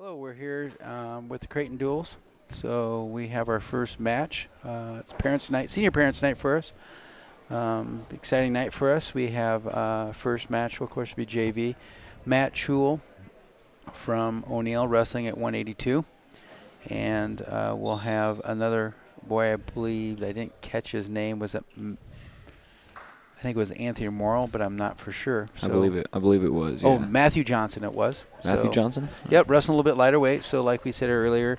Hello, we're here with the Creighton Duels. So we have our first match. It's Parents' Night, Senior Parents' Night for us. Exciting night for us. We have first match will, of course, be JV. Matt Chul from O'Neill wrestling at 182. And we'll have another boy, I believe, I didn't catch his name. I think it was Anthony Morrill, but I'm not for sure. So I believe it was. Oh, yeah. Matthew Johnson it was. Matthew Johnson? Yep, wrestling a little bit lighter weight. So like we said earlier,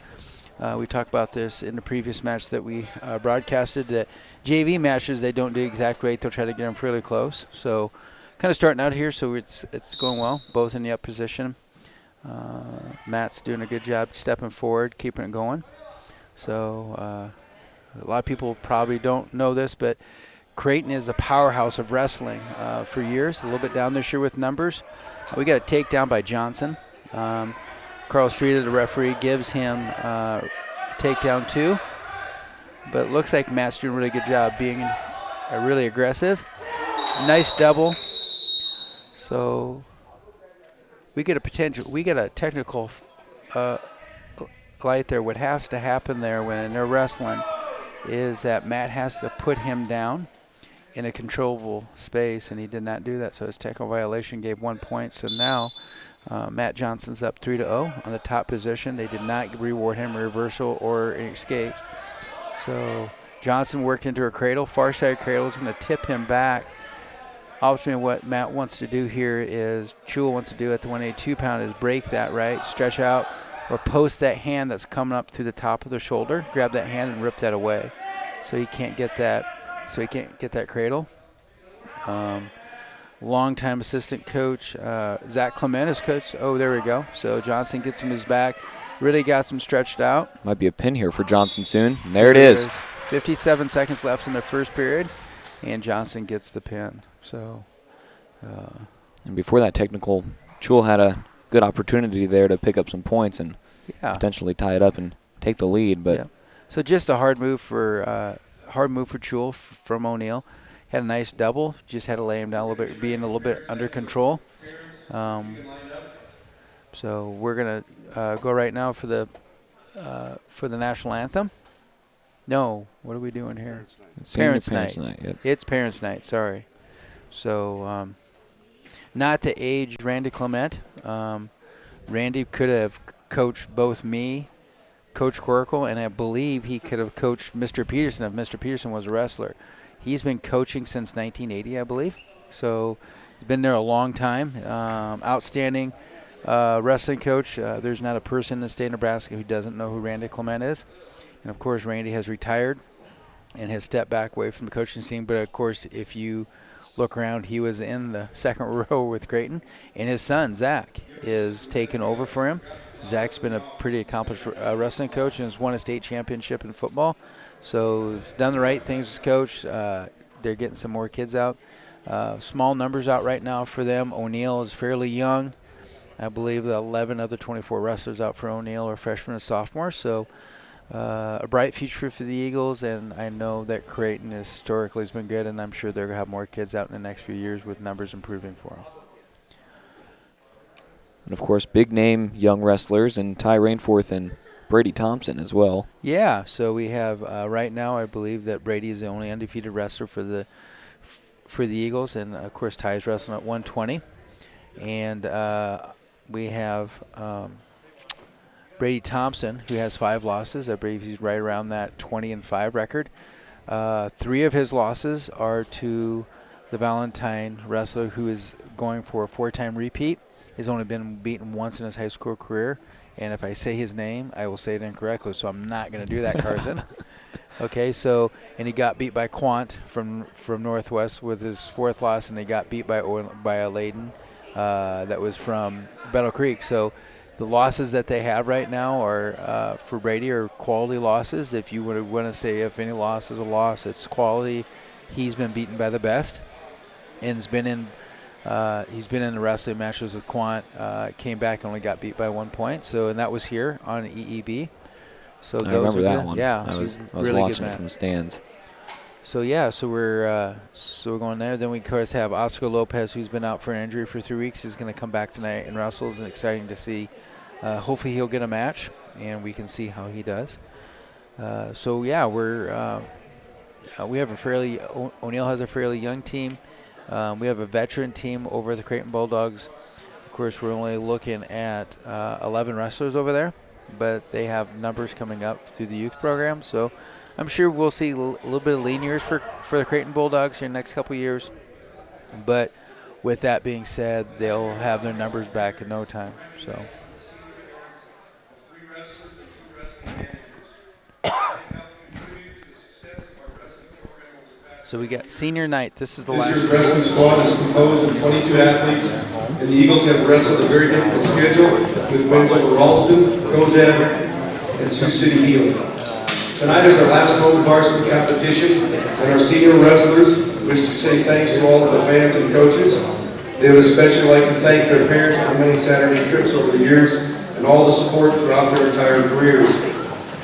we talked about this in the previous match that we broadcasted, that JV matches, they don't do exact weight. They'll try to get them fairly close. So kind of starting out here, so it's going well, both in the up position. Matt's doing a good job stepping forward, keeping it going. So a lot of people probably don't know this, but Creighton is a powerhouse of wrestling for years, a little bit down this year with numbers. We got a takedown by Johnson. Carl Streeter, the referee, gives him a takedown too. But it looks like Matt's doing a really good job being really aggressive. Nice double. So we get a technical light there. What has to happen there when they're wrestling is that Matt has to put him down in a controllable space, and he did not do that, so his technical violation gave 1 point. So now Matt Johnson's up 3-0 on the top position. They did not reward him a reversal or an escape. So Johnson worked into a cradle. Far side cradle is going to tip him back. Ultimately, what Matt wants to do here is, Chul wants to do at the 182 pound, is break that right, stretch out, or post that hand that's coming up through the top of the shoulder, grab that hand and rip that away. So he can't get that. So he can't get that cradle. Longtime assistant coach Zach Clement is coach. Oh, there we go. So Johnson gets him his back. Really got him stretched out. Might be a pin here for Johnson soon. And there it is. 57 seconds left in the first period, and Johnson gets the pin. So. And before that technical, Chul had a good opportunity there to pick up some points and potentially tie it up and take the lead. But so just a hard move for Chul from O'Neill. Had a nice double. Just had to lay him down a little bit, being a little bit under control. So we're gonna go right now for the National Anthem. No, what are we doing here? Parents' Night. Yep. It's Parents' Night. Sorry. So not to age Randy Clement. Randy could have coached both me, Coach Quirkle, and I believe he could have coached Mr. Peterson if Mr. Peterson was a wrestler. He's been coaching since 1980, I believe. So he's been there a long time. Outstanding wrestling coach. There's not a person in the state of Nebraska who doesn't know who Randy Clement is. And, of course, Randy has retired and has stepped back away from the coaching scene. But, of course, if you look around, he was in the second row with Creighton. And his son, Zach, is taking over for him. Zach's been a pretty accomplished wrestling coach and has won a state championship in football. So he's done the right things as coach. They're getting some more kids out. Small numbers out right now for them. O'Neill is fairly young. I believe the 11 of the 24 wrestlers out for O'Neill are freshmen and sophomores. So a bright future for the Eagles, and I know that Creighton historically has been good, and I'm sure they're going to have more kids out in the next few years with numbers improving for them. And, of course, big-name young wrestlers, and Ty Rainforth and Brady Thompson as well. Yeah, so we have right now, I believe that Brady is the only undefeated wrestler for the Eagles, and, of course, Ty is wrestling at 120. And we have Brady Thompson, who has 5 losses. I believe he's right around that 20-5 record. 3 of his losses are to the Valentine wrestler, who is going for a 4-time repeat. He's only been beaten once in his high school career. And if I say his name, I will say it incorrectly, so I'm not going to do that, Carson. Okay, so, and he got beat by Quant from Northwest with his 4th loss, and he got beat by a Layden that was from Battle Creek. So the losses that they have right now are for Brady are quality losses. If you would want to say if any loss is a loss, it's quality. He's been beaten by the best, and he's been in the wrestling matches with Quant. Came back and only got beat by 1 point. So, and that was here on EEB. So I remember that good. one. Yeah, I was really watching it from the stands. So yeah, so we're going there. Then we of course have Oscar Lopez, who's been out for an injury for 3 weeks. He's going to come back tonight and wrestle. It's exciting to see hopefully he'll get a match, and we can see how he does. So yeah, we have a fairly O'Neill has a fairly young team. We have a veteran team over the Creighton Bulldogs. Of course, we're only looking at 11 wrestlers over there, but they have numbers coming up through the youth program. So I'm sure we'll see a little bit of lean years for the Creighton Bulldogs in the next couple of years. But with that being said, they'll have their numbers back in no time. So we got senior night. This is the last. This year's wrestling squad is composed of 22 athletes, and the Eagles have wrestled a very difficult schedule with wins over Ralston, Kozad, and Sioux City Healing. Tonight is our last home varsity competition, and our senior wrestlers wish to say thanks to all of the fans and coaches. They would especially like to thank their parents for many Saturday trips over the years and all the support throughout their entire careers.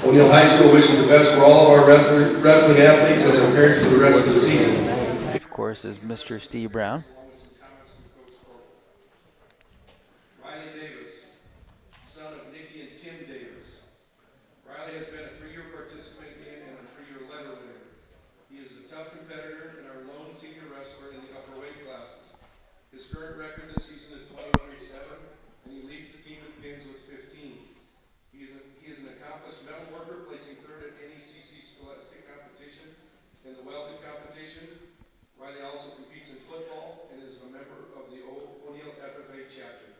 O'Neill High School wishes the best for all of our wrestling athletes and their parents for the rest of the season. Of course, is Mr. Steve Brown. Riley Davis, son of Nikki and Tim Davis. Riley has been a 3-year participant in and a 3-year letter winner. He is a tough competitor and our lone senior wrestler in the upper weight classes. His current record this season is 21-7, and he leads the team in pins with 15. He is an accomplished metal worker, placing 3rd at NECC Scholastic competition and the welding competition. Riley also competes in football and is a member of the O'Neill FFA chapter.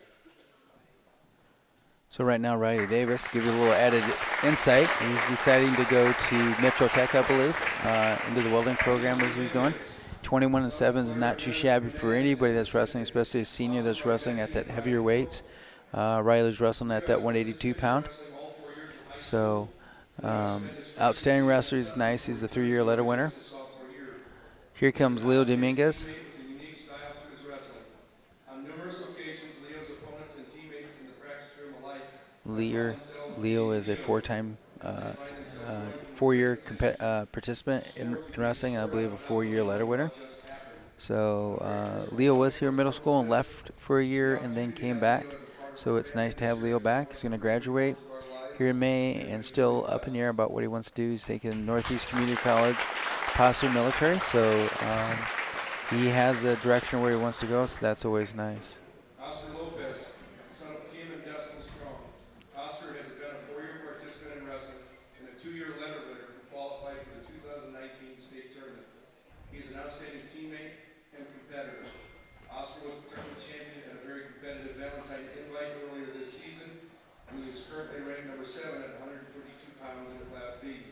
So right now, Riley Davis, give you a little added insight. He's deciding to go to Mitchell Tech, I believe, into the welding program as he's doing. 21-7 is not too shabby for anybody that's wrestling, especially a senior that's wrestling at that heavier weights. Riley's wrestling at that 182 pound. So, outstanding wrestler. He's nice. He's the 3-year letter winner. Here comes Leo Dominguez. Leo is a 4-year participant in wrestling, and I believe a 4-year letter winner. So Leo was here in middle school and left for a year and then came back. So it's nice to have Leo back. He's going to graduate here in May and still up in the air about what he wants to do. He's thinking Northeast Community College, possibly military. So he has a direction where he wants to go, so that's always nice. Oscar Lopez, son of Kim and Dustin Strong. Oscar has been a 4-year participant in wrestling and a 2-year letter winner who qualified for the 2019 state tournament. He's an outstanding teammate and competitor. Oscar was the tournament champion at a very competitive Valentine invite earlier this season, and he is currently ranked number 7 at 132 pounds in Class B.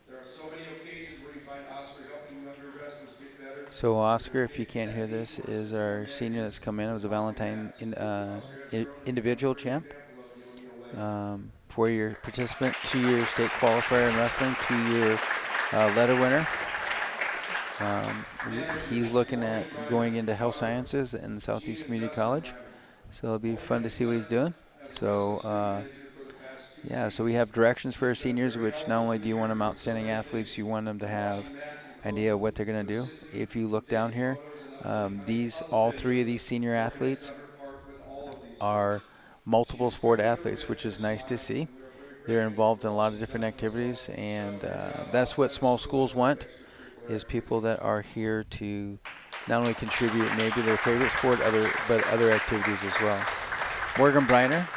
There are so many occasions where you find Oscar helping younger wrestlers get better. So Oscar, if you can't hear this, is our senior that's come in. It was a Valentine individual champ. 4-year participant, 2-year state qualifier in wrestling, 2-year letter winner. He's looking at going into health sciences in the Southeast Community College. So it'll be fun to see what he's doing. So, so we have directions for our seniors, which not only do you want them outstanding athletes, you want them to have an idea of what they're going to do. If you look down here, all 3 of these senior athletes are multiple sport athletes, which is nice to see. They're involved in a lot of different activities, and that's what small schools want, is people that are here to not only contribute maybe their favorite sport, but other activities as well. Morgan Briner,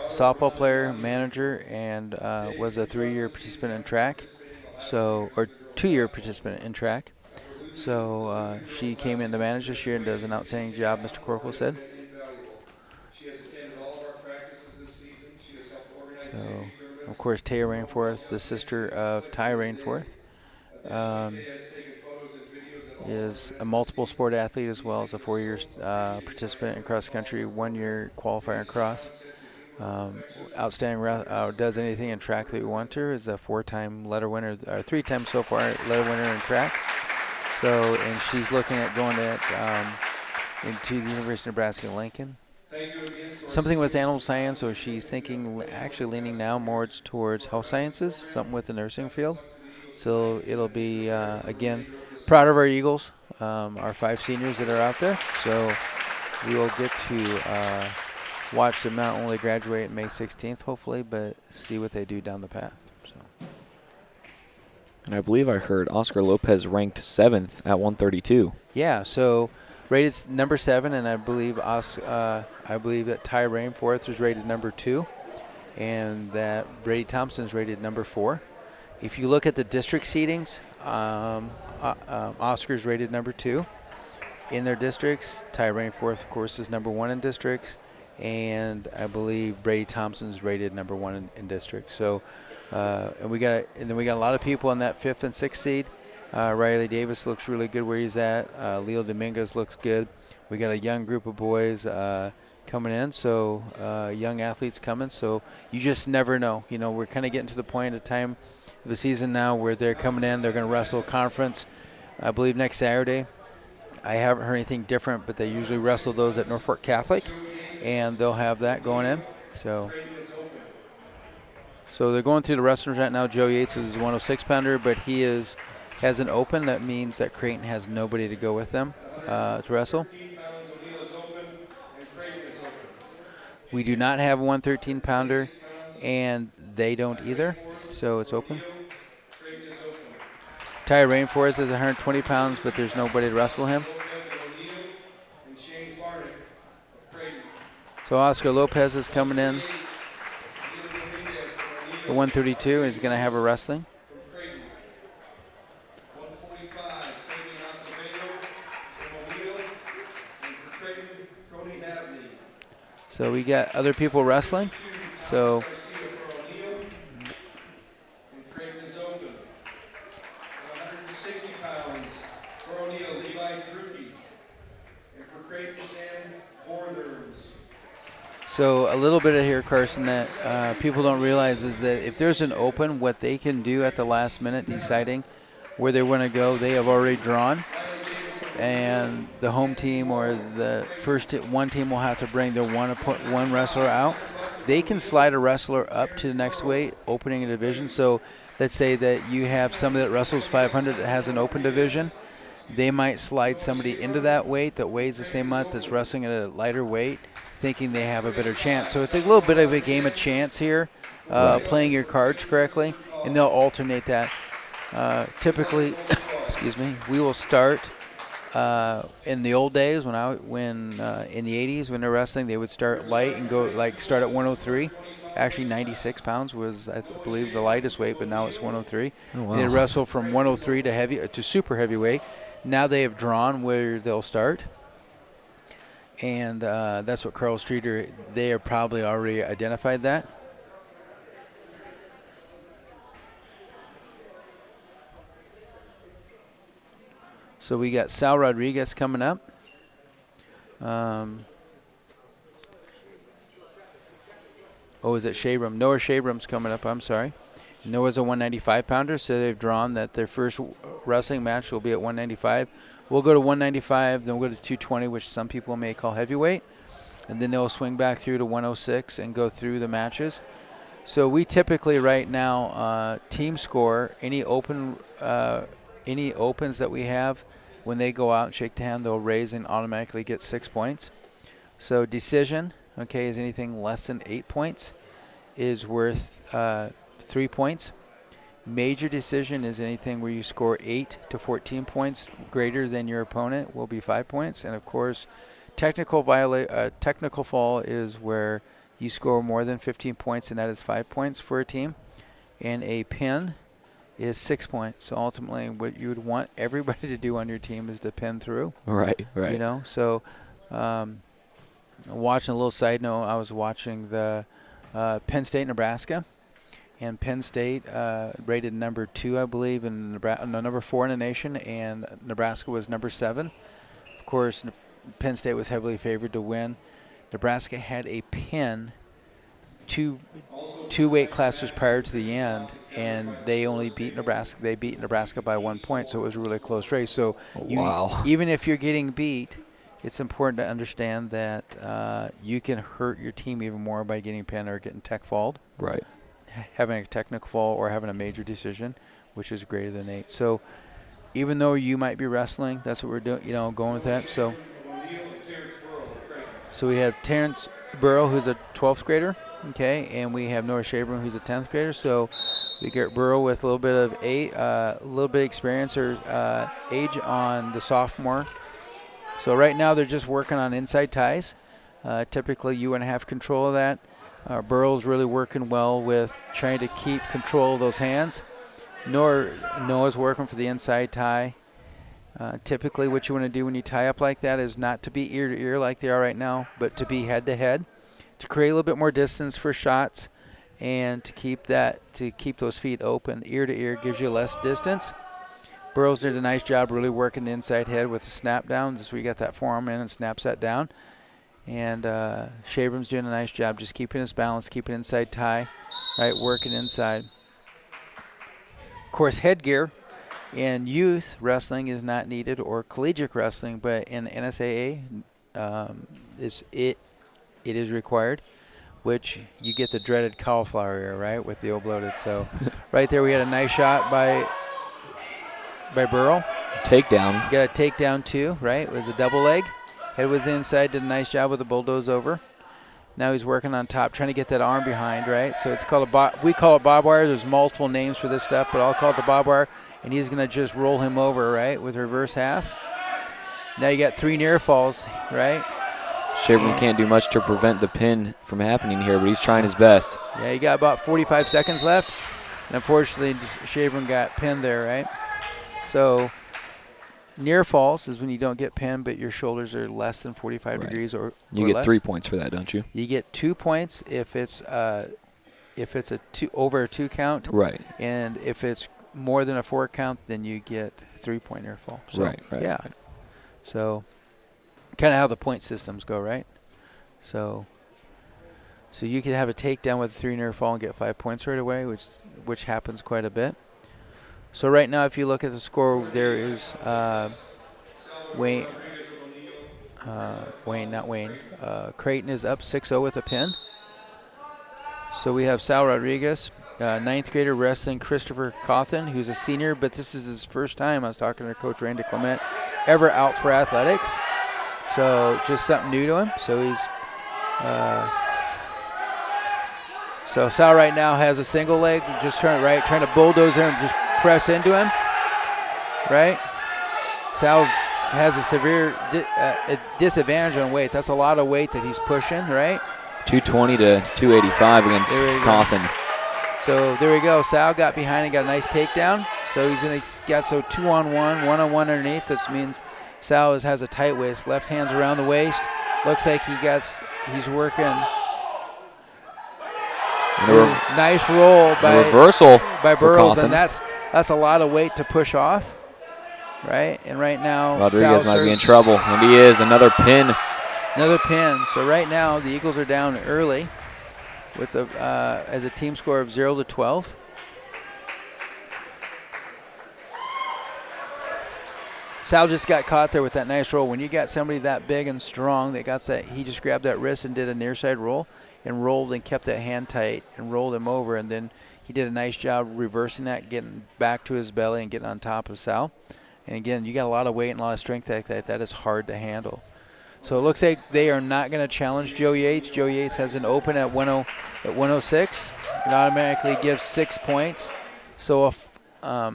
softball player, manager, and was a 3-year participant in track, or 2-year participant in track. So she came in to manage this year and does an outstanding job, Mr. Corkle said. So, of course, Taya Rainforth, the sister of Ty Rainforth, is a multiple sport athlete as well as a 4-year participant in cross country, 1-year qualifier in cross. Outstanding, does anything in track that we want to. Is a 4-time letter winner, or 3 times so far letter winner in track. So, and she's looking at going into the University of Nebraska-Lincoln. Something with animal science, so she's thinking, actually leaning now more towards health sciences, something with the nursing field. So it'll be, again, proud of our Eagles, our 5 seniors that are out there. So we will get to watch them not only graduate May 16th, hopefully, but see what they do down the path. So. And I believe I heard Oscar Lopez ranked 7th at 132. Yeah, so rated number 7, and I believe that Ty Rainforth is rated number 2, and that Brady Thompson is rated number 4. If you look at the district seedings, Oscar's rated number 2 in their districts. Ty Rainforth, of course, is number 1 in districts, and I believe Brady Thompson's rated number 1 in districts. So, and then we got a lot of people in that 5th and 6th seed. Riley Davis looks really good where he's at. Leo Dominguez looks good. We got a young group of boys coming in, so young athletes coming. So you just never know. You know, we're kind of getting to the point of time of the season now where they're coming in. They're going to wrestle conference, I believe, next Saturday. I haven't heard anything different, but they usually wrestle those at Norfolk Catholic, and they'll have that going in. So they're going through the wrestlers right now. Joe Yates is a 106-pounder, but he has an open. That means that Creighton has nobody to go with them to wrestle. We do not have a 113-pounder, and they don't either, so it's open. Ty Rainforth is 120 pounds, but there's nobody to wrestle him. So Oscar Lopez is coming in the 132, and he's going to have a wrestling. So we got other people wrestling. So So a little bit of here, Carson, that people don't realize is that if there's an open, what they can do at the last minute deciding where they want to go, they have already drawn. And the home team or the one team will have to bring their one wrestler out. They can slide a wrestler up to the next weight, opening a division. So let's say that you have somebody that wrestles 500 that has an open division. They might slide somebody into that weight that weighs the same amount that's wrestling at a lighter weight, thinking they have a better chance. So it's a little bit of a game of chance here, playing your cards correctly, and they'll alternate that. Typically, excuse me, we will start in the old days when in the 80s when they're wrestling, they would start light and go start at 103. Actually, 96 pounds was, I believe, the lightest weight, but now it's 103. Oh, wow. They wrestle from 103 to super heavyweight. Now they have drawn where they'll start. And that's what Carl Streeter, they have probably already identified that. So we got Sal Rodriguez coming up. Is it Shabram? Noah Shabram's coming up, I'm sorry. Noah's a 195-pounder, so they've drawn that their first wrestling match will be at 195. We'll go to 195, then we'll go to 220, which some people may call heavyweight. And then they'll swing back through to 106 and go through the matches. So we typically right now team score any opens that we have. When they go out and shake the hand, they'll raise and automatically get 6 points. So decision, okay, is anything less than 8 points is worth 3 points. Major decision is anything where you score 8 to 14 points greater than your opponent will be 5 points. And of course, technical fall is where you score more than 15 points, and that is 5 points for a team. And a pin is 6 points. So ultimately, what you would want everybody to do on your team is to pin through. Right. You know, so watching a little side note, I was watching the Penn State, Nebraska. And Penn State rated number 2, I believe, and number 4 in the nation, and Nebraska was number 7. Of course, Penn State was heavily favored to win. Nebraska had a pin two weight classes prior to the end, and they only beat Nebraska. They beat Nebraska by 1 point, so it was a really close race. So even if you're getting beat, it's important to understand that you can hurt your team even more by getting pinned or getting tech falled. Right. Having a technical fall or having a major decision, which is greater than 8. So even though you might be wrestling, that's what we're doing, going with that. So we have Terrence Burrow, who's a 12th grader, okay, and we have Noah Shabram, who's a 10th grader. So we get Burrow with a little bit of experience or age on the sophomore. So right now they're just working on inside ties. Typically you want to have control of that. Burrow's really working well with trying to keep control of those hands. Noah's working for the inside tie. Typically what you want to do when you tie up like that is not to be ear to ear like they are right now, but to be head to head, to create a little bit more distance for shots and to keep those feet open. Ear to ear gives you less distance. Burrows did a nice job really working the inside head with the snap down. Just where you got that forearm in and snaps that down. And Shabram's doing a nice job just keeping his balance, keeping inside tie, right, working inside. Of course, headgear in youth wrestling is not needed, or collegiate wrestling, but in NSAA it is required, which you get the dreaded cauliflower ear, right, with the overloaded. So right there we had a nice shot by Burrow. Takedown. You got a takedown too, right? It was a double leg. Head was inside, did a nice job with the bulldoze over. Now he's working on top, trying to get that arm behind, right? So it's called we call it bob wire. There's multiple names for this stuff, but I'll call it the bob wire. And he's going to just roll him over, right, with reverse half. Now you got 3 near falls, right? Shabram can't do much to prevent the pin from happening here, but he's trying his best. Yeah, you got about 45 seconds left. And unfortunately, Shabram got pinned there, right? So near falls is when you don't get pinned, but your shoulders are less than 45 degrees or you get less. 3 points for that, don't you? You get 2 points if it's over a 2 count. Right. And if it's more than a 4 count, then you get 3-point near fall. So, right. Yeah. So kind of how the point systems go, right? So you could have a takedown with a 3 near fall and get 5 points right away, which happens quite a bit. So right now, if you look at the score, there is Creighton is up 6-0 with a pin. So we have Sal Rodriguez, 9th grader wrestling Christopher Cawthon, who's a senior, but this is his first time, I was talking to Coach Randy Clement, ever out for athletics. So just something new to him. So he's so Sal right now has a single leg, just trying to bulldoze him, just press into him, right? Sal has a severe disadvantage on weight. That's a lot of weight that he's pushing, right? 220 to 285 against Cawthon. So there we go. Sal got behind and got a nice takedown. So he's going to get 2-on-1, 1-on-1 underneath. This means Sal has a tight waist. Left hand's around the waist. Looks like he's working. Nice roll by reversal by Burrows, and that's a lot of weight to push off, right? And right now Rodriguez might be in trouble, and he is. Another pin. Another pin. So right now the Eagles are down early with as a team score of 0-12. Sal just got caught there with that nice roll. When you got somebody that big and strong that got that, he just grabbed that wrist and did a near side roll and rolled and kept that hand tight and rolled him over, and then he did a nice job reversing that, getting back to his belly and getting on top of Sal. And again, you got a lot of weight and a lot of strength like that. That is hard to handle. So it looks like they are not going to challenge Joe Yates. Joe Yates has an open at 106. It automatically gives 6 points. So a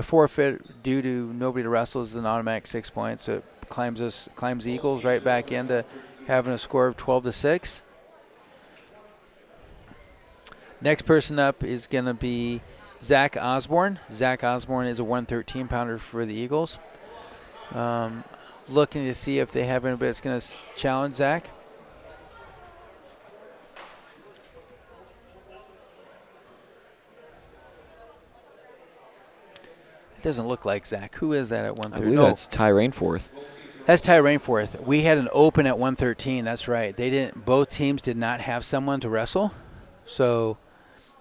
forfeit due to nobody to wrestle is an automatic 6 points. So it climbs the Eagles right back into having a score of 12-6. Next person up is going to be Zach Osborne. Zach Osborne is a 113-pounder for the Eagles. Looking to see if they have anybody that's going to challenge Zach. It doesn't look like Zach. Who is that at 113? I believe that's Ty Rainforth. That's Ty Rainforth. We had an open at 113. That's right. They didn't. Both teams did not have someone to wrestle. So,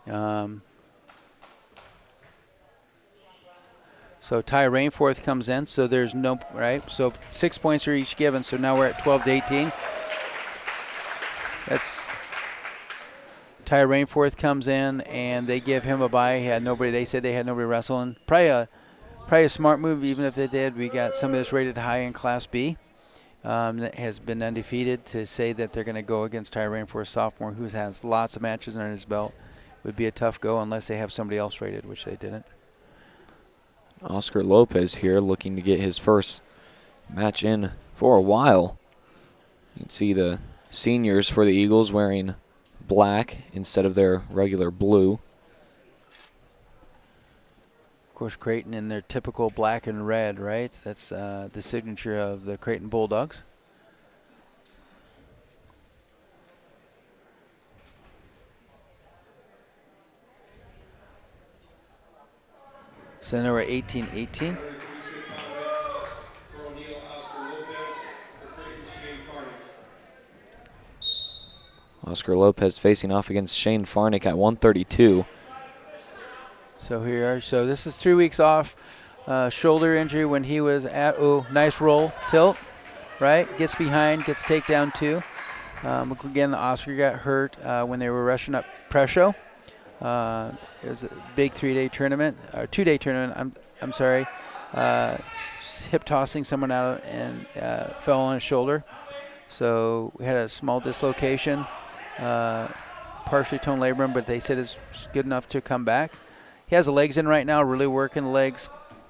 so Ty Rainforth comes in. So there's no right. So 6 points are each given. So now we're at 12-18. That's Ty Rainforth comes in and they give him a bye. He had nobody. They said they had nobody wrestling. Probably a smart move, even if they did. We got some of this rated high in Class B. that has been undefeated, to say that they're going to go against Ty Rain for a sophomore who has lots of matches under his belt would be a tough go unless they have somebody else rated, which they didn't. Oscar Lopez here looking to get his first match in for a while. You can see the seniors for the Eagles wearing black instead of their regular blue. Of course, Creighton in their typical black and red, right? That's the signature of the Creighton Bulldogs. So now we're 18-18. Oscar Lopez facing off against Shane Farnick at 132. So here we are. So this is 3 weeks off. Shoulder injury when he was at, nice roll, tilt, right? Gets behind, gets takedown two. Again, Oscar got hurt when they were rushing up Presho. It was a big 3-day tournament, or 2-day tournament, I'm sorry. Hip tossing someone out and fell on his shoulder. So we had a small dislocation, partially torn labrum, but they said it's good enough to come back. He has the legs in right now, really working the legs.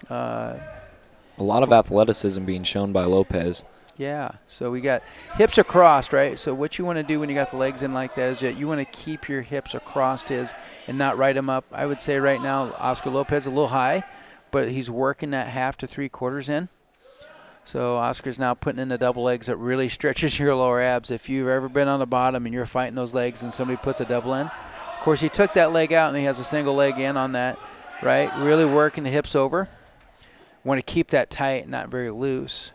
A lot of athleticism being shown by Lopez. Yeah, so we got hips are crossed, right? So what you want to do when you got the legs in like that is that you want to keep your hips across his and not right him up. I would say right now Oscar Lopez is a little high, but he's working that half to 3/4 in. So Oscar's now putting in the double legs that really stretches your lower abs. If you've ever been on the bottom and you're fighting those legs and somebody puts a double in. Of course, he took that leg out and he has a single leg in on that, right? Really working the hips over. Want to keep that tight, not very loose.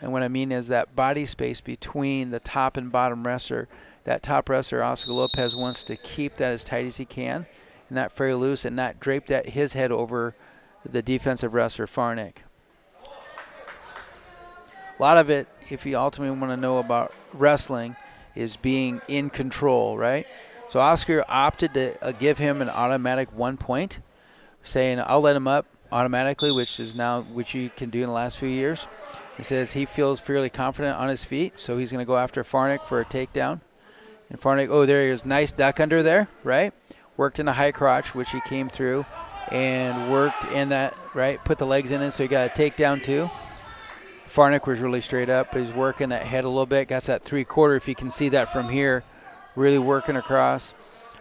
And what I mean is that body space between the top and bottom wrestler. That top wrestler, Oscar Lopez, wants to keep that as tight as he can and not very loose and not drape that his head over the defensive wrestler, Farnick. A lot of it, if you ultimately want to know about wrestling, is being in control, right? So Oscar opted to give him an automatic 1 point, saying, I'll let him up automatically, which you can do in the last few years. He says he feels fairly confident on his feet, so he's going to go after Farnick for a takedown. And Farnick, there he is, nice duck under there, right? Worked in a high crotch, which he came through, and worked in that, right? Put the legs in it, so he got a takedown too. Farnick was really straight up. He's working that head a little bit. Got that 3/4, if you can see that from here, really working across.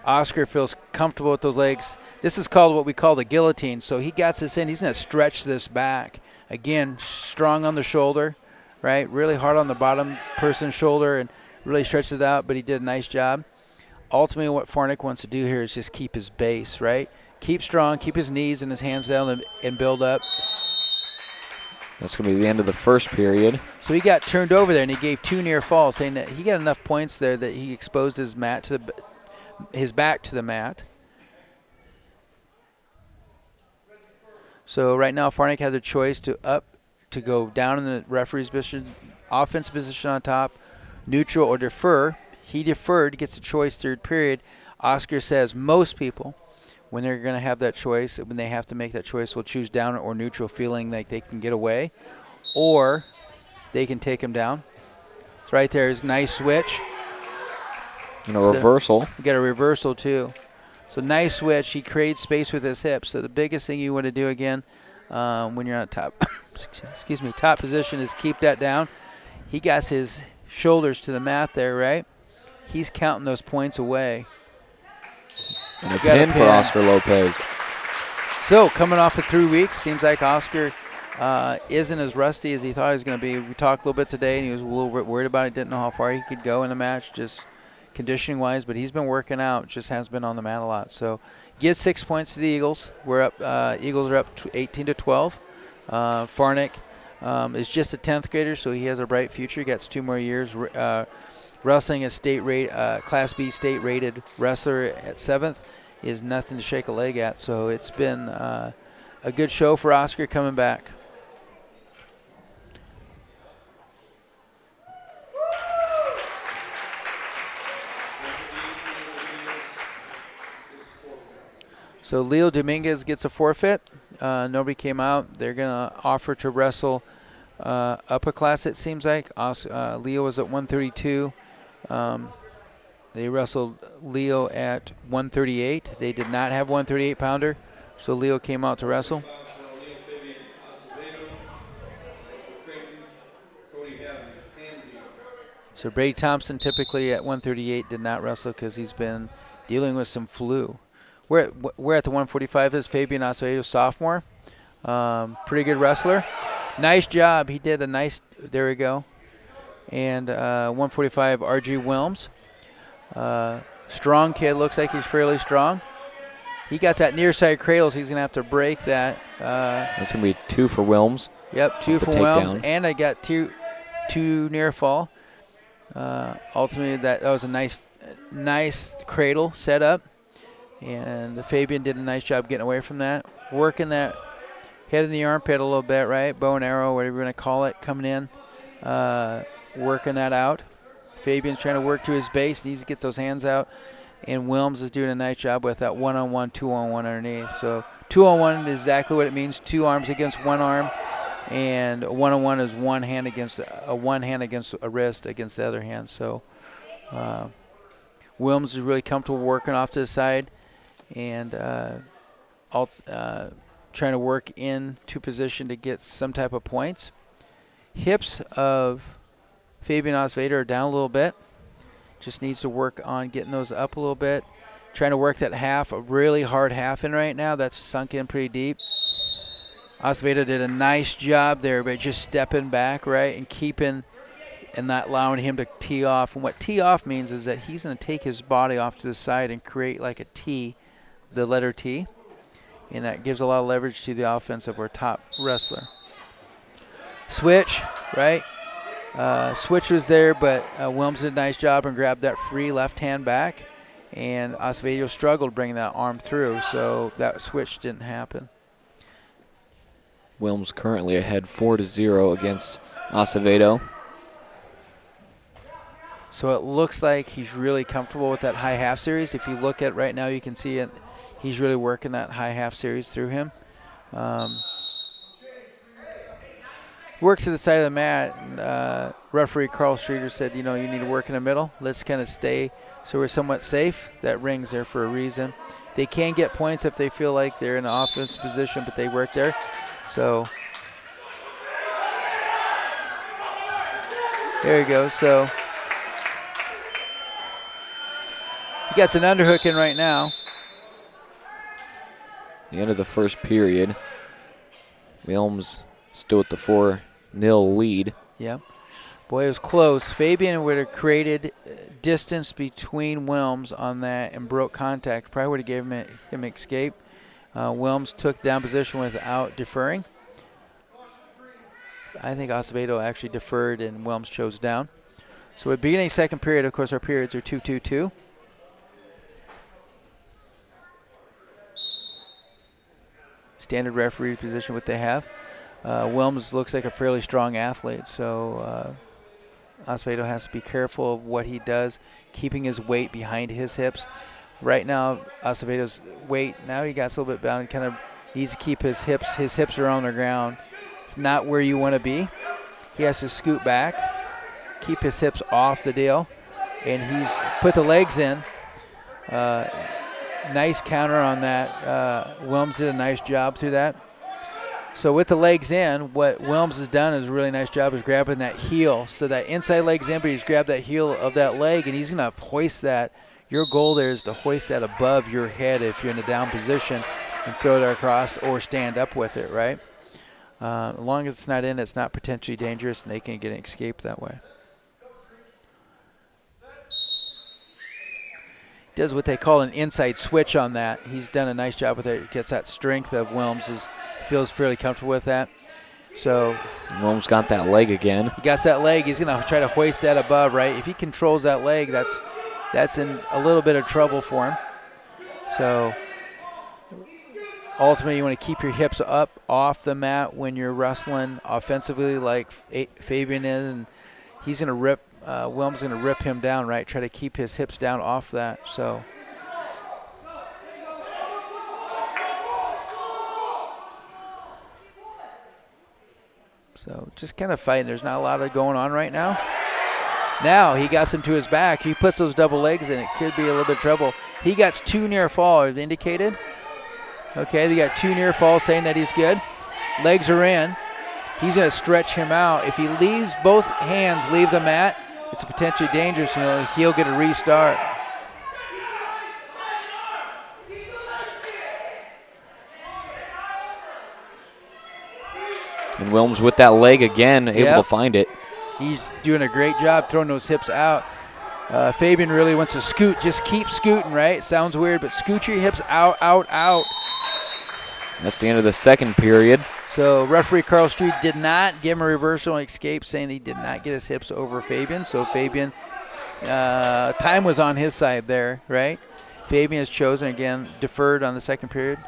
Oscar feels comfortable with those legs. This is called what we call the guillotine. So he got this in. He's going to stretch this back. Again, strong on the shoulder, right? Really hard on the bottom person's shoulder and really stretches it out, but he did a nice job. Ultimately, what Farnick wants to do here is just keep his base, right? Keep strong, keep his knees and his hands down and build up. That's going to be the end of the first period. So he got turned over there, and he gave 2 near falls, saying that he got enough points there that he exposed his back to the mat. So right now, Farnick had the choice to go down in the referee's position, offensive position on top, neutral, or defer. He deferred, gets a choice third period. Oscar says most people, when they're going to have that choice, when they have to make that choice, will choose down or neutral, feeling like they can get away, or they can take him down. So right there is nice switch. And a reversal. You got a reversal too. So nice switch. He creates space with his hips. So the biggest thing you want to do again when you're on top, top position is keep that down. He got his shoulders to the mat there, right? He's counting those points away. And a pin for Oscar Lopez. So coming off of 3 weeks, seems like Oscar isn't as rusty as he thought he was going to be. We talked a little bit today, and he was a little bit worried about it. Didn't know how far he could go in the match, just conditioning-wise. But he's been working out, just has been on the mat a lot. So gives 6 points to the Eagles. We're up. Eagles are up 18-12. Farnick is just a 10th grader, so he has a bright future. He gets 2 more years. Wrestling a Class B state-rated wrestler at 7th is nothing to shake a leg at. So it's been a good show for Oscar coming back. So Leo Dominguez gets a forfeit. Nobody came out. They're going to offer to wrestle up a class, it seems like. Leo was at 132. They wrestled Leo at 138. They did not have 138 pounder, so Leo came out to wrestle. So Brady Thompson, typically at 138, did not wrestle because he's been dealing with some flu. We're at the 145 is Fabian Acevedo, sophomore. Pretty good wrestler. Nice job. He did a nice, there we go. And 145, R.G. Wilms. Strong kid, looks like he's fairly strong. He got that near side cradle, so he's going to have to break that. That's going to be 2 for Wilms. Yep, 2 for Wilms. And I got two near fall. Ultimately, that was a nice cradle setup. And Fabian did a nice job getting away from that. Working that head in the armpit a little bit, right? Bow and arrow, whatever you're going to call it, coming in. Working that out. Fabian's trying to work to his base. Needs to get those hands out. And Wilms is doing a nice job with that one-on-one, two-on-one underneath. So two-on-one is exactly what it means. 2 arms against 1 arm. And one-on-one is one hand against a wrist against the other hand. So Wilms is really comfortable working off to the side and trying to work into position to get some type of points. Hips of Fabian Acevedo are down a little bit. Just needs to work on getting those up a little bit. Trying to work that half, a really hard half in right now. That's sunk in pretty deep. Acevedo did a nice job there, but just stepping back, right, and keeping and not allowing him to tee off. And what tee off means is that he's going to take his body off to the side and create like a T, the letter T, and that gives a lot of leverage to the offensive or top wrestler. Switch, right? Switch was there, but Wilms did a nice job and grabbed that free left hand back, and Acevedo struggled bringing that arm through, so that switch didn't happen. Wilms currently ahead 4-0 against Acevedo. So it looks like he's really comfortable with that high half series. If you look at right now, you can see it. He's really working that high half series through him. Work to the side of the mat. And, referee Carl Streeter said, you need to work in the middle. Let's kind of stay so we're somewhat safe. That ring's there for a reason. They can get points if they feel like they're in an offensive position, but they work there. So there you go. So he gets an underhook in right now. The end of the first period. Wilms still at the 4-0 lead. Yep. Boy, it was close. Fabian would have created distance between Wilms on that and broke contact. Probably would have given him escape. Wilms took down position without deferring. I think Acevedo actually deferred and Wilms chose down. So at the beginning of the second period, of course, our periods are 2-2-2. Standard referee position what they have. Wilms looks like a fairly strong athlete, so Acevedo has to be careful of what he does, keeping his weight behind his hips. Right now, Acevedo's weight, now he got a little bit bound. He kind of needs to keep his hips are on the ground. It's not where you want to be. He has to scoot back, keep his hips off the deal, and he's put the legs in. Nice counter on that. Wilms did a nice job through that. So with the legs in, what Wilms has done is a really nice job is grabbing that heel. So that inside leg's in, but he's grabbed that heel of that leg, and he's going to hoist that. Your goal there is to hoist that above your head if you're in a down position and throw it across or stand up with it, right? As long as it's not in, it's not potentially dangerous, and they can get an escape that way. Does what they call an inside switch on that. He's done a nice job with it. Gets that strength of Wilms. Feels fairly comfortable with that. So Wilms got that leg again. He got that leg. He's going to try to hoist that above, right? If he controls that leg, that's in a little bit of trouble for him. So ultimately, you want to keep your hips up off the mat when you're wrestling offensively like Fabian is, and he's going to rip. Wilms going to rip him down, right? Try to keep his hips down off that. So So just kind of fighting. There's not a lot of going on right now. Now he got some to his back. He puts those double legs in. It could be a little bit of trouble. He got 2 near fall, as indicated. Okay, they got 2 near falls saying that he's good. Legs are in. He's going to stretch him out. If he leaves, both hands leave the mat, it's potentially dangerous. He'll get a restart. And Wilms with that leg again, able to find it. He's doing a great job throwing those hips out. Fabian really wants to scoot. Just keep scooting, right? Sounds weird, but scoot your hips out, out, out. That's the end of the second period. So referee Carl Street did not give him a reversal and escape, saying he did not get his hips over Fabian. So Fabian, time was on his side there, right? Fabian has chosen, again, deferred on the second period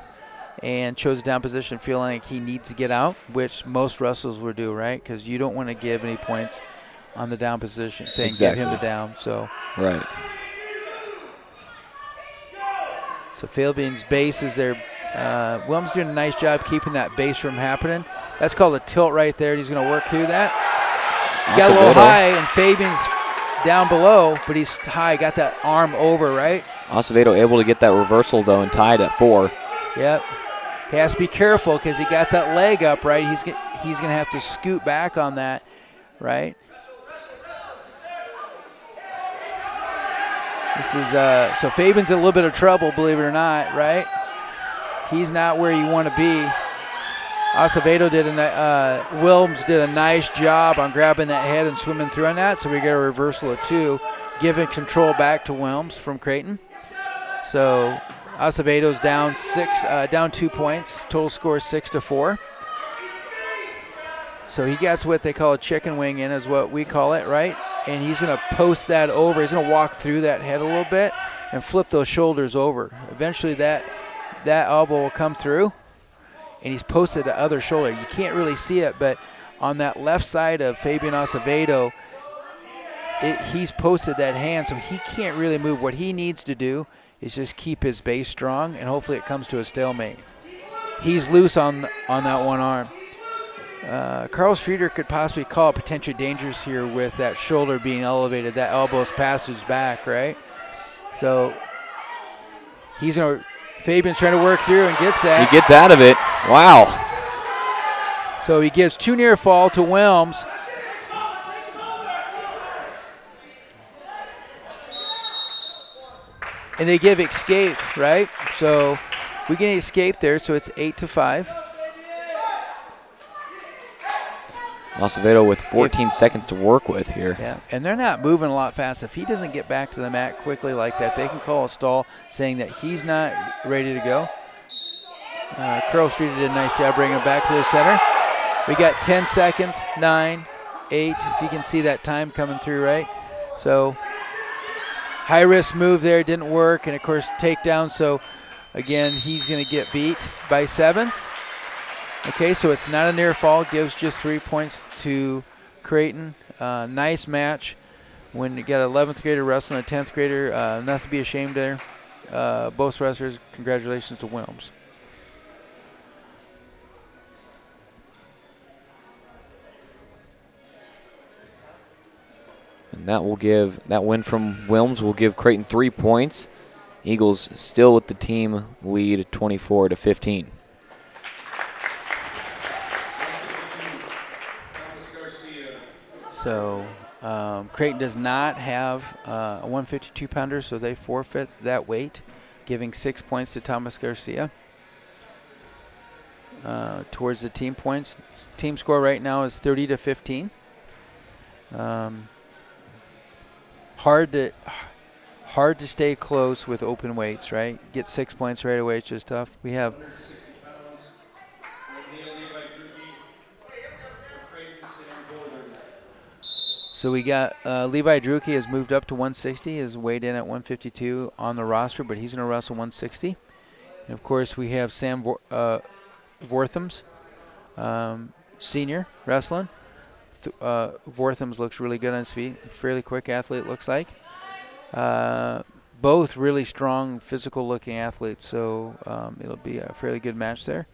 and chose a down position feeling like he needs to get out, which most wrestlers will do, right? Because you don't want to give any points on the down position, saying get him to down. So right. So Fabian's base is there. Wilms doing a nice job keeping that base from happening. That's called a tilt right there. He's going to work through that. He got a little high, and Fabian's down below, but he's high. Got that arm over, right? Acevedo able to get that reversal, though, and tied at 4. Yep. He has to be careful because he got that leg up, right? He's going to have to scoot back on that, right? This is so Fabian's in a little bit of trouble, believe it or not, right? He's not where you want to be. Acevedo Wilms did a nice job on grabbing that head and swimming through on that, so we get a reversal of 2, giving control back to Wilms from Creighton. So Acevedo's down 2 points. Total score 6-4. So he gets what they call a chicken wing in, is what we call it, right? And he's going to post that over. He's going to walk through that head a little bit and flip those shoulders over. Eventually that elbow will come through, and he's posted the other shoulder. You can't really see it, but on that left side of Fabian Acevedo, he's posted that hand, so he can't really move. What he needs to do is just keep his base strong, and hopefully it comes to a stalemate. He's loose on that one arm. Carl Streeter could possibly call it potentially dangerous here with that shoulder being elevated. That elbow's past his back, right? So Fabian's trying to work through and gets that. He gets out of it. Wow. So he gives 2 near fall to Wilms. And they give escape, right? So we get an escape there, so it's 8-5. Acevedo with 14 seconds to work with here. Yeah, and they're not moving a lot fast. If he doesn't get back to the mat quickly like that, they can call a stall saying that he's not ready to go. Carl Streeter did a nice job bringing him back to the center. We got 10 seconds, 9, 8, if you can see that time coming through, right? So high-risk move there, didn't work, and, of course, takedown. So, again, he's going to get beat by 7. Okay, so it's not a near fall. Gives just 3 points to Creighton. Nice match. When you got an 11th grader wrestling a 10th grader, nothing to be ashamed there. Both wrestlers, congratulations to Wilms. And that win from Wilms will give Creighton 3 points. Eagles still with the team lead 24-15. So Creighton does not have a 152-pounder, so they forfeit that weight, giving 6 points to Thomas Garcia. Towards the team points, team score right now is 30-15. Hard to stay close with open weights, right? Get 6 points right away, it's just tough. We have So we got Levi Drucke has moved up to 160, is weighed in at 152 on the roster, but he's going to wrestle 160. And, of course, we have Sam Worthams, senior, wrestling. Worthams looks really good on his feet. Fairly quick athlete, looks like. Both really strong, physical-looking athletes, so it'll be a fairly good match there.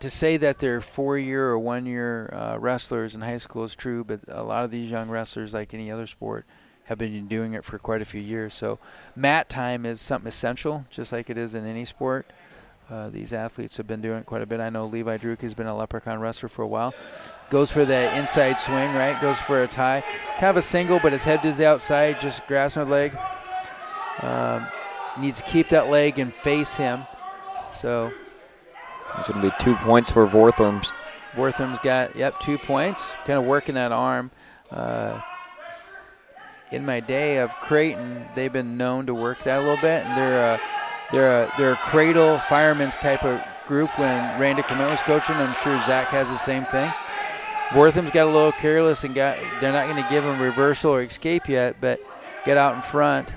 to say that they're 4-year or 1-year wrestlers in high school is true, but a lot of these young wrestlers, like any other sport, have been doing it for quite a few years. So mat time is something essential, just like it is in any sport. These athletes have been doing it quite a bit. I know Levi Druk has been a leprechaun wrestler for a while. Goes for that inside swing, right? Goes for a tie. Kind of a single, but his head is the outside, just grabs my leg. Needs to keep that leg and face him. So it's going to be 2 points for Wortham's. Wortham's got, 2 points. Kind of working that arm. In my day of Creighton, they've been known to work that a little bit, and they're a cradle fireman's type of group. When Randy Clement was coaching, I'm sure Zach has the same thing. Wortham's got a little careless and they're not going to give him reversal or escape yet, but get out in front.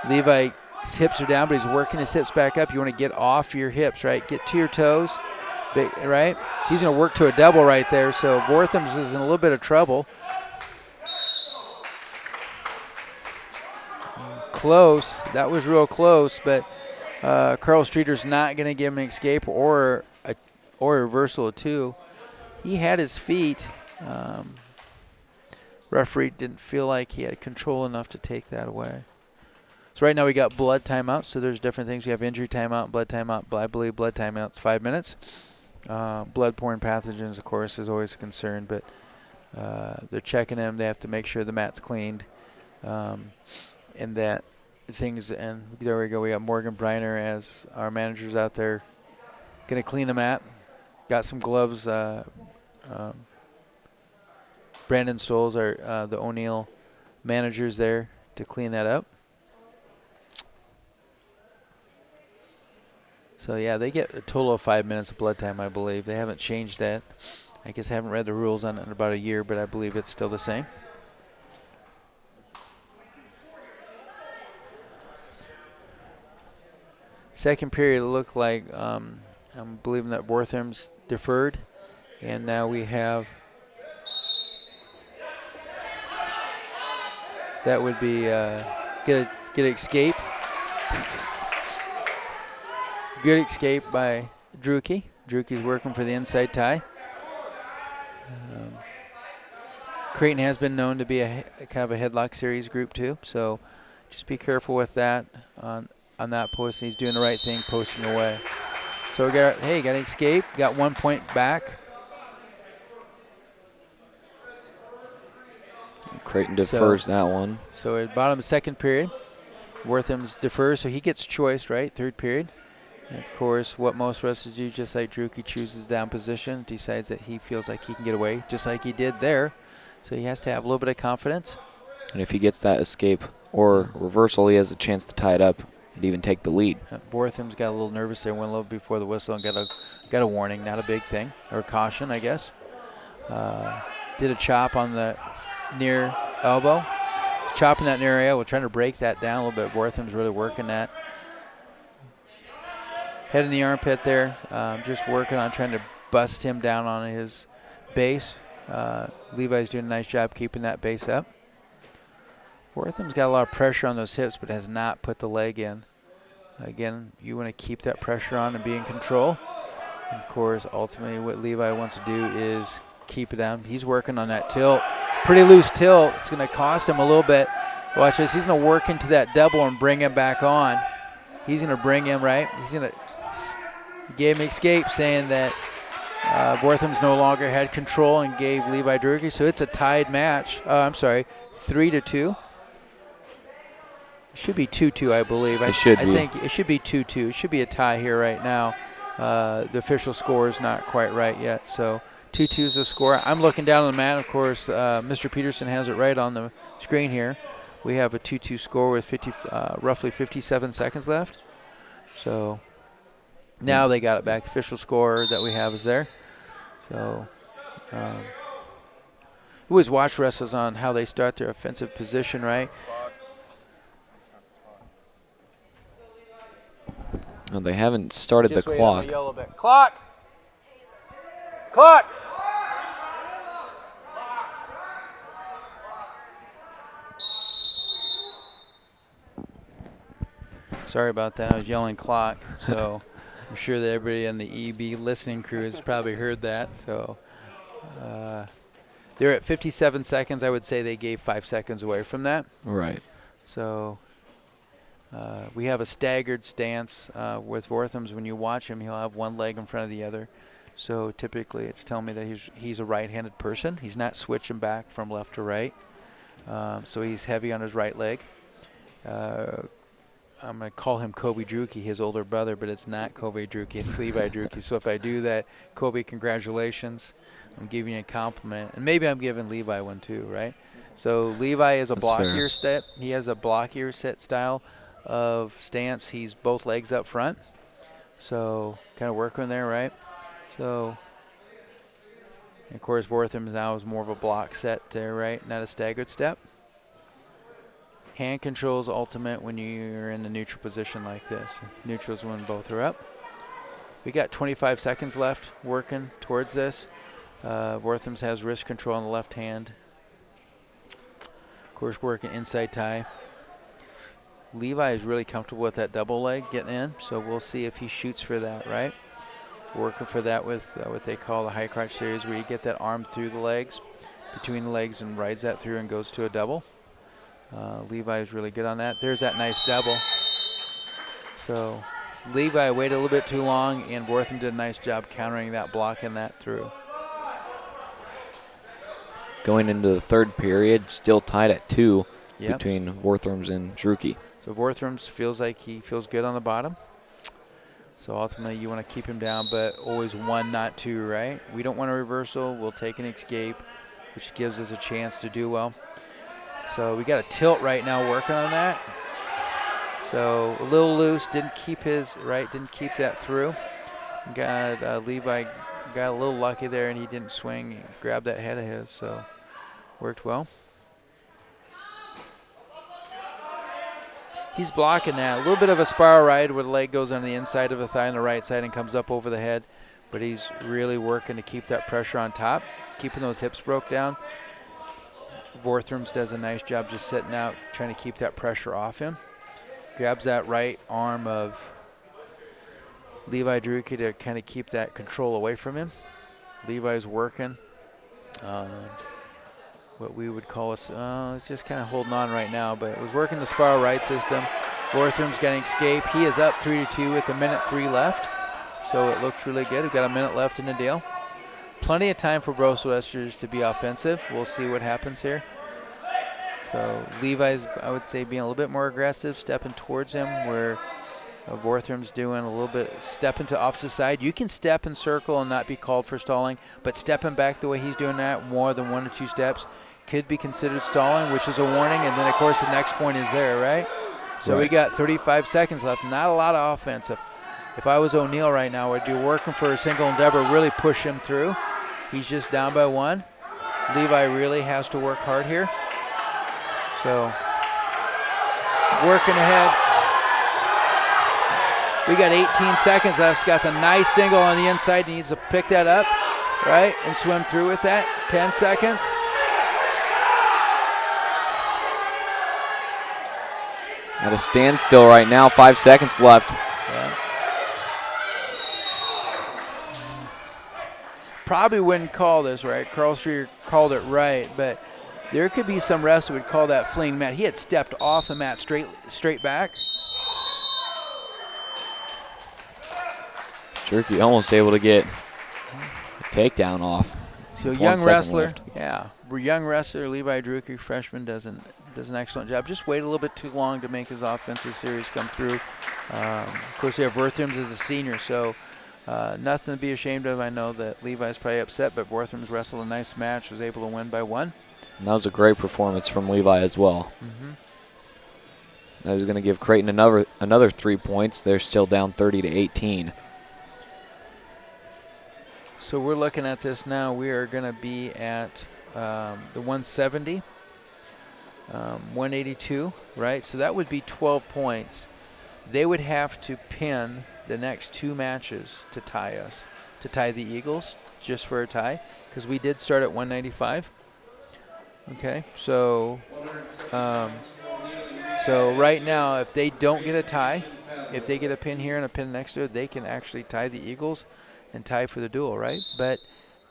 Levi's hips are down, but he's working his hips back up. You want to get off your hips, right? Get to your toes, right? He's going to work to a double right there, so Wortham's is in a little bit of trouble. Close. That was real close, but Carl Streeter's not going to give him an escape or a reversal of 2. He had his feet. Referee didn't feel like he had control enough to take that away. So right now we got blood timeout, so there's different things. We have injury timeout, blood timeout. I believe blood timeout's 5 minutes. Blood-borne pathogens, of course, is always a concern, but they're checking him. They have to make sure the mat's cleaned, and that things. And there we go. We got Morgan Briner as our managers out there, gonna clean the mat. Got some gloves. Brandon Stoles, the O'Neill managers there to clean that up. So, yeah, they get a total of 5 minutes of blood time, I believe. They haven't changed that. I guess I haven't read the rules on it in about a year, but I believe it's still the same. Second period, it looked like I'm believing that Wortham's deferred, and now we have that would be get escape. Good escape by Druki. Druki's working for the inside tie. Creighton has been known to be a kind of a headlock series group too, so just be careful with that on that post. He's doing the right thing, posting away. So we got an escape. Got 1 point back. Creighton defers that one. So at bottom of the second period, Wortham's defers, so he gets choice, right? Third period. And of course, what most wrestlers do, just like Drew, he chooses down position, decides that he feels like he can get away, just like he did there. So he has to have a little bit of confidence. And if he gets that escape or reversal, he has a chance to tie it up and even take the lead. Bortham's got a little nervous there, went a little before the whistle and got a warning, not a big thing, or caution, I guess. Did a chop on the near elbow. Chopping that near area, we're trying to break that down a little bit. Bortham's really working that. Head in the armpit there, just working on trying to bust him down on his base. Levi's doing a nice job keeping that base up. Wortham's got a lot of pressure on those hips, but has not put the leg in. Again, you want to keep that pressure on and be in control. And of course, ultimately what Levi wants to do is keep it down. He's working on that tilt. Pretty loose tilt. It's going to cost him a little bit. Watch this. He's going to work into that double and bring him back on. He's going to bring him, right? He's going to gave him escape, saying that Wortham's no longer had control and gave Levi Durkee. So it's a tied match. 3-2. It should be 2-2, I believe. I think it should be 2-2. It should be a tie here right now. The official score is not quite right yet. So 2-2 is the score. I'm looking down on the mat. Of course, Mr. Peterson has it right on the screen here. We have a 2-2 score with roughly 57 seconds left. So now they got it back. Official score that we have is there. So we always watch wrestlers on how they start their offensive position, right? No, they haven't started Just the wait clock. on the yellow bit. Clock! Clock! Sorry about that. I was yelling clock, so I'm sure that everybody in the EB listening crew has probably heard that. So they're at 57 seconds. I would say they gave 5 seconds away from that. Right. So we have a staggered stance with Wortham's. When you watch him, he'll have one leg in front of the other. So typically it's telling me that he's a right-handed person. He's not switching back from left to right. So he's heavy on his right leg. I'm going to call him Kobe Druki, his older brother, but it's not Kobe Druki. It's Levi Druki. So if I do that, Kobe, congratulations. I'm giving you a compliment. And maybe I'm giving Levi one too, right? So Levi is a blockier step. He has a blockier set style of stance. He's both legs up front. So kind of working there, right? So, of course, Wortham now is more of a block set there, right? Not a staggered step. Hand control is ultimate when you're in the neutral position like this. Neutral is when both are up. We got 25 seconds left working towards this. Wortham's has wrist control on the left hand. Of course, working inside tie. Levi is really comfortable with that double leg getting in, so we'll see if he shoots for that, right? Working for that with what they call the high crotch series, where you get that arm through the legs, between the legs, and rides that through and goes to a double. Levi is really good on that. There's that nice double. So Levi waited a little bit too long, and Wortham did a nice job countering that, blocking that through. Going into the third period, still tied at 2 Yep. between Wortham's and Druki. So Wortham's feels like he feels good on the bottom. So ultimately you want to keep him down, but always 1, not 2, right? We don't want a reversal. We'll take an escape, which gives us a chance to do well. So we got a tilt right now working on that. So a little loose, didn't keep that through. Got Levi got a little lucky there, and he didn't swing. He grabbed that head of his, so worked well. He's blocking that. A little bit of a spiral ride where the leg goes on the inside of the thigh on the right side and comes up over the head, but he's really working to keep that pressure on top, keeping those hips broke down. Wortham's does a nice job just sitting out, trying to keep that pressure off him. Grabs that right arm of Levi Druki to kind of keep that control away from him. Levi's working what we would call it's just kind of holding on right now, but it was working the spiral right system. Wortham's getting escape. He is up 3-2 with 1:03 left, so it looks really good. We've got a minute left in the deal. Plenty of time for Broswesters to be offensive. We'll see what happens here. So Levi's, I would say, being a little bit more aggressive, stepping towards him, where Wortham's doing a little bit, stepping to off the side. You can step and circle and not be called for stalling, but stepping back the way he's doing that, more than 1 or 2 steps, could be considered stalling, which is a warning. And then, of course, the next point is there, right? So we got 35 seconds left. Not a lot of offense. If I was O'Neill right now, I'd be working for a single endeavor, really push him through. He's just down by 1. Levi really has to work hard here. So working ahead. We got 18 seconds left. Scott's a nice single on the inside. He needs to pick that up, right, and swim through with that. 10 seconds. At a standstill right now, 5 seconds left. Yeah. Probably wouldn't call this, right? Carl Streeter called it right, but there could be some refs who would call that fleeing mat. He had stepped off the mat straight back. Druki almost able to get a takedown off. So with young 1 second wrestler, left. yeah. Young wrestler Levi Druki, freshman, does an excellent job. Just wait a little bit too long to make his offensive series come through. Of course, we have Wortham's as a senior, so nothing to be ashamed of. I know that Levi's probably upset, but Wortham's wrestled a nice match, was able to win by 1. And that was a great performance from Levi as well. That is going to give Creighton another 3 points. They're still down 30-18. So we're looking at this now. We are going to be at the 170, 182, right? So that would be 12 points. They would have to pin the next 2 matches to tie us, to tie the Eagles, just for a tie, because we did start at 195. Okay, so So right now, if they don't get a tie, if they get a pin here and a pin next to it, they can actually tie the Eagles and tie for the duel, right? But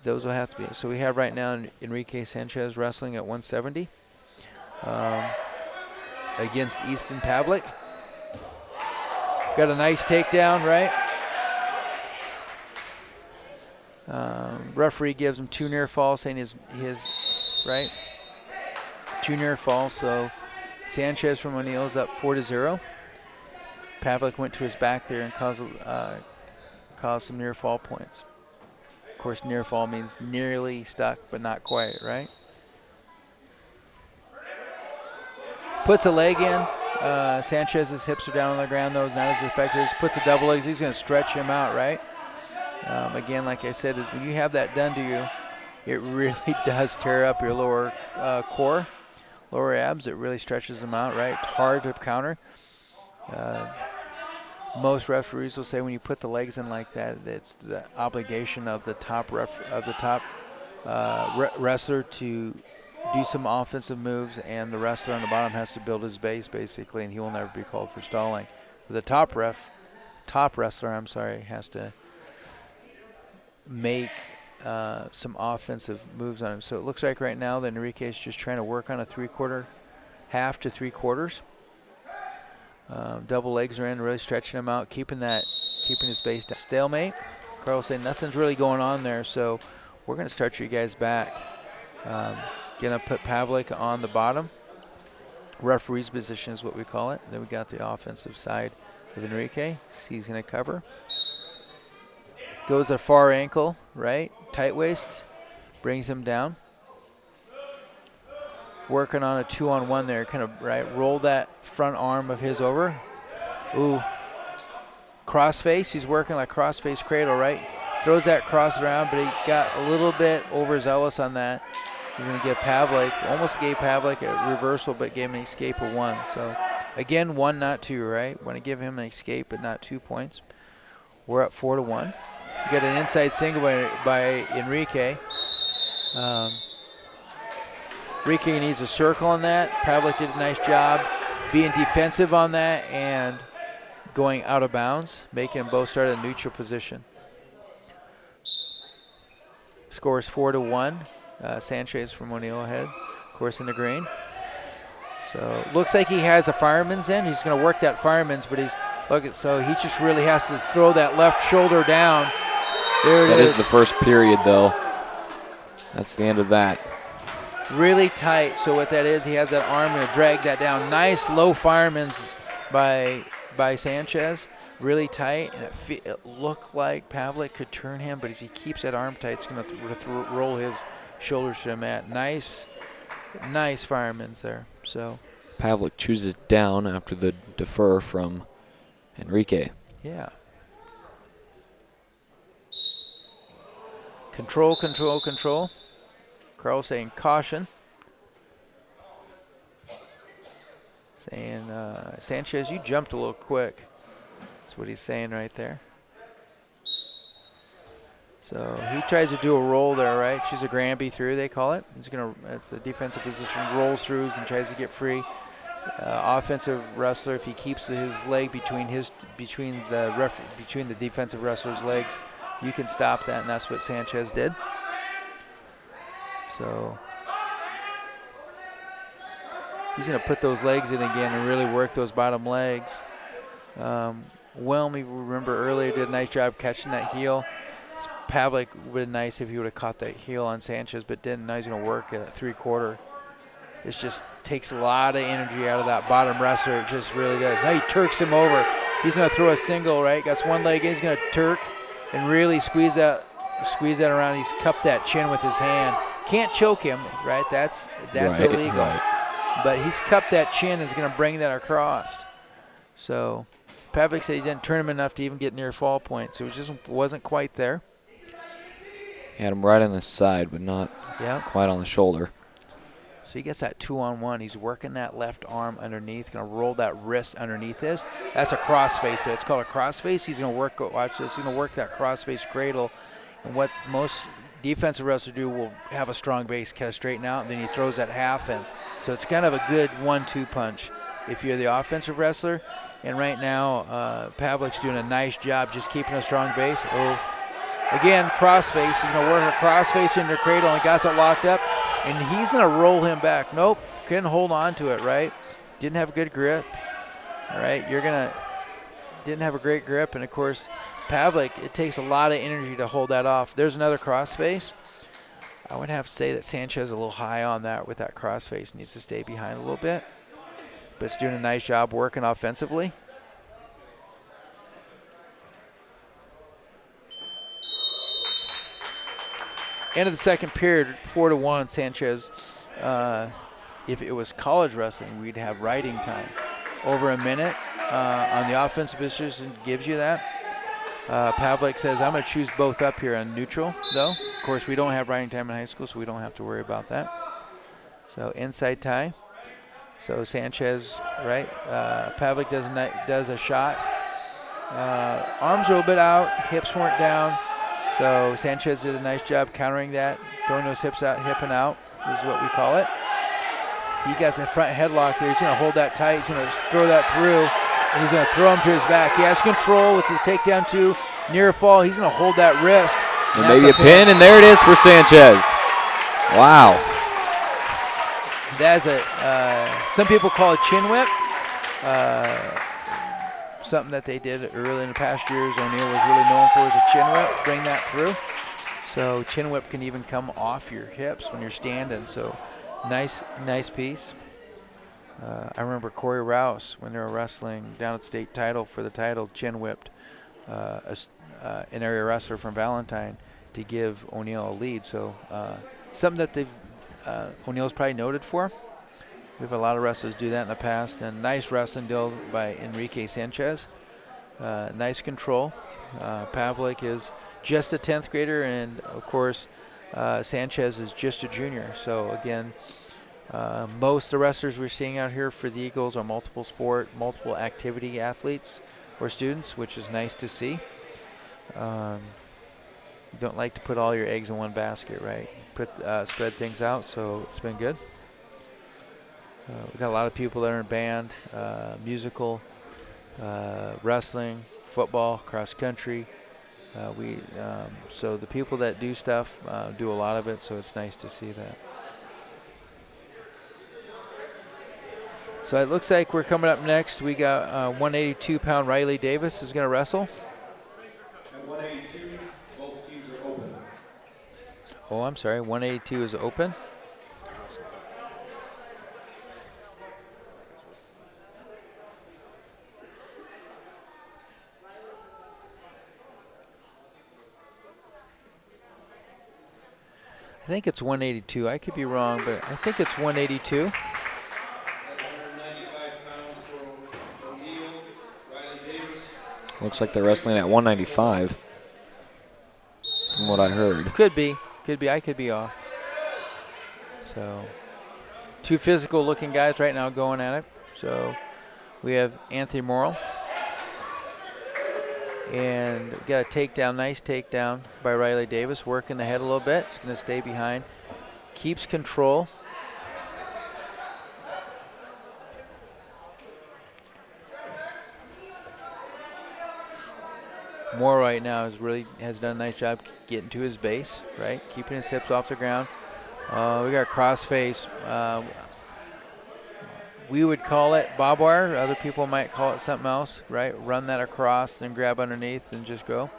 those will have to be. So we have right now Enrique Sanchez wrestling at 170 against Easton Pavlik. Got a nice takedown, right? Referee gives him 2 near falls, saying his right. 2 near falls, so Sanchez from O'Neill is up 4-0. Pavlik went to his back there and caused some near fall points. Of course, near fall means nearly stuck, but not quite, right? Puts a leg in. Sanchez's hips are down on the ground, though. It's not as effective. Puts a double leg. He's going to stretch him out, right? Again, like I said, when you have that done to you, it really does tear up your lower core, lower abs. It really stretches them out, right? It's hard to counter. Most referees will say when you put the legs in like that, it's the obligation of the top wrestler to do some offensive moves, and the wrestler on the bottom has to build his base basically, and he will never be called for stalling. But the top wrestler, has to make some offensive moves on him. So it looks like right now that Enrique is just trying to work on a half to 3/4. Double legs are in, really stretching him out, keeping his base down. Stalemate. Carl's saying nothing's really going on there, so we're going to start you guys back. Going to put Pavlik on the bottom. Referee's position is what we call it. Then we got the offensive side of Enrique. He's going to cover. Goes a far ankle, right? Tight waist. Brings him down. Working on a 2-on-1 there. Kind of, right? Roll that front arm of his over. Ooh. Crossface. He's working like crossface cradle, right? Throws that cross around, but he got a little bit overzealous on that. He's going to give Pavlik, almost gave Pavlik a reversal, but gave him an escape of 1. So, again, 1, not 2, right? Want to give him an escape, but not 2 points. We're up 4-1. We got an inside single by Enrique. Enrique needs a circle on that. Pavlik did a nice job being defensive on that and going out of bounds, making them both start at a neutral position. Scores 4-1. Sanchez from O'Neill ahead, of course, in the green. So looks like he has a fireman's in. He's going to work that fireman's, but so he just really has to throw that left shoulder down. There it is. That is the first period, though. That's the end of that. Really tight. So what that is, he has that arm going to drag that down. Nice low fireman's by Sanchez. Really tight, and it looked like Pavlik could turn him, but if he keeps that arm tight, it's going to roll his shoulders to the mat. Nice fireman's there. So Pavlik chooses down after the defer from Enrique. Yeah. Control. Carl saying caution. Saying, Sanchez, you jumped a little quick. That's what he's saying right there. So he tries to do a roll there, right? Choose a Granby through, they call it. It's the defensive position, rolls through and tries to get free. Offensive wrestler, if he keeps his leg between the defensive wrestler's legs, you can stop that, and that's what Sanchez did. So he's going to put those legs in again and really work those bottom legs. Wilmy, remember earlier, did a nice job catching that heel. Pavlik would have been nice if he would have caught that heel on Sanchez, but didn't. Now he's going to work at 3/4. This just takes a lot of energy out of that bottom wrestler. It just really does. Now he turks him over. He's going to throw a single, right? Got one leg in. He's going to turk and really squeeze that around. He's cupped that chin with his hand. Can't choke him, right? That's right, illegal. Right. But he's cupped that chin and is going to bring that across. So Pavlik said he didn't turn him enough to even get near fall points. So it just wasn't quite there. He had him right on the side, but not quite on the shoulder. So he gets that 2-on-1. He's working that left arm underneath, going to roll that wrist underneath this. That's a crossface. So it's called a crossface. He's going to work, watch this, he's going to work that crossface cradle. And what most defensive wrestlers do will have a strong base, kind of straighten out, and then he throws that half in. So it's kind of a good 1-2 punch. if you're the offensive wrestler. And right now, Pavlik's doing a nice job just keeping a strong base. Oh, again, crossface. He's going to work a crossface into Creighton and got it locked up. And he's going to roll him back. Nope, couldn't hold on to it, right? Didn't have a good grip. All right, didn't have a great grip. And, of course, Pavlik, it takes a lot of energy to hold that off. There's another crossface. I would have to say that Sanchez is a little high on that with that crossface. Needs to stay behind a little bit. But it's doing a nice job working offensively. End of the second period, 4-1, Sanchez. If it was college wrestling, we'd have riding time. Over a minute on the offensive position gives you that. Pavlik says, I'm going to choose both up here on neutral, though. Of course, we don't have riding time in high school, so we don't have to worry about that. So inside tie. So Sanchez, right? Pavlik does a shot. Arms are a little bit out, hips weren't down. So Sanchez did a nice job countering that, throwing those hips out, hipping out is what we call it. He got that front headlock there. He's going to hold that tight. He's going to throw that through, and he's going to throw him to his back. He has control. It's his takedown two. Near fall. He's going to hold that wrist. And maybe a pin, and there it is for Sanchez. Wow. That's some people call it chin whip. Something that they did early in the past years. O'Neal was really known for as a chin whip. Bring that through. So chin whip can even come off your hips when you're standing. So nice piece. I remember Corey Rouse when they were wrestling down at state title for the title, chin whipped an area wrestler from Valentine to give O'Neal a lead. So something that O'Neal's probably noted for. We have a lot of wrestlers do that in the past. And nice wrestling deal by Enrique Sanchez. Nice control. Pavlik is just a 10th grader, and of course Sanchez is just a junior. So again, most of the wrestlers we're seeing out here for the Eagles are multiple sport, multiple activity athletes or students, which is nice to see. You don't like to put all your eggs in one basket, right? Spread things out, so it's been good. We've got a lot of people that are in band, musical, wrestling, football, cross country. So the people that do stuff do a lot of it, so it's nice to see that. So it looks like we're coming up next. We got 182-pound Riley Davis is going to wrestle. At 182, both teams are open. Oh, I'm sorry. 182 is open. I think it's 182. I could be wrong, but I think it's 182. At 195 pounds for O'Neal, Riley Davis. Looks like they're wrestling at 195 from what I heard. Could be. I could be off. So, two physical-looking guys right now going at it. So, we have Anthony Morrill. And we got a takedown, nice takedown by Riley Davis, working the head a little bit. He's going to stay behind. Keeps control. Moore right now has done a nice job getting to his base, right? Keeping his hips off the ground. We got crossface. We would call it bob wire. Other people might call it something else, right? Run that across, then grab underneath and just go.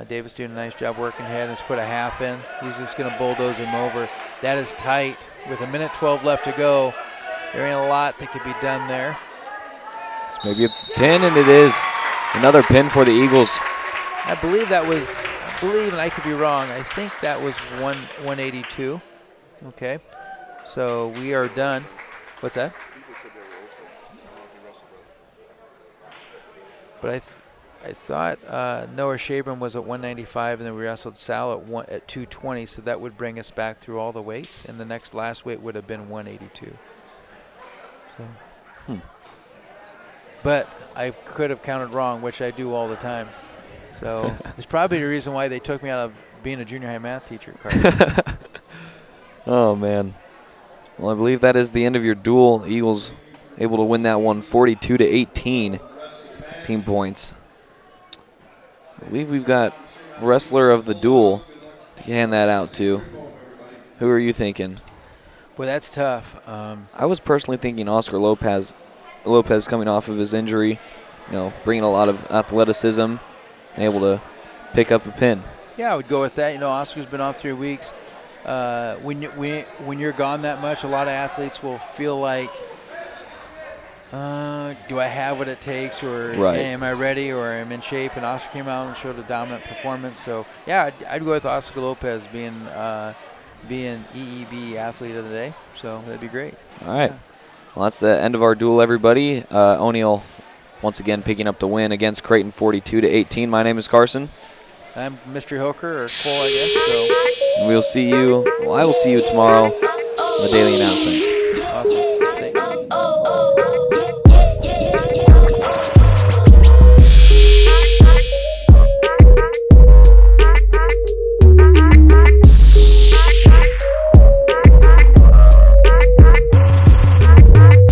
Davis doing a nice job working head. He's put a half in. He's just going to bulldoze him over. That is tight. With a minute 12 left to go, there ain't a lot that could be done there. It's maybe a pin, and it is another pin for the Eagles. I believe, and I could be wrong, I think that was 182. Okay. So we are done. What's that? But I thought Noah Shabram was at 195, and then we wrestled Sal at 220, so that would bring us back through all the weights, and the last weight would have been 182. So. But I could have counted wrong, which I do all the time. So it's probably the reason why they took me out of being a junior high math teacher, Oh, man. Well, I believe that is the end of your duel. Eagles able to win that one 42-18. Team points. I believe we've got wrestler of the duel to hand that out to. Who are you thinking? Well, that's tough. I was personally thinking Oscar Lopez coming off of his injury, bringing a lot of athleticism and able to pick up a pin. Yeah, I would go with that. Oscar's been off 3 weeks. When you're gone that much, a lot of athletes will feel like, do I have what it takes, or am I ready, or am I in shape? And Oscar came out and showed a dominant performance. So, yeah, I'd go with Oscar Lopez being EEB Athlete of the Day. So that'd be great. All right. Yeah. Well, that's the end of our duel, everybody. O'Neill once again picking up the win against Creighton 42-18. My name is Carson. I'm Mystery Hooker, or Cole, I guess. So I will see you tomorrow on the Daily Announcements.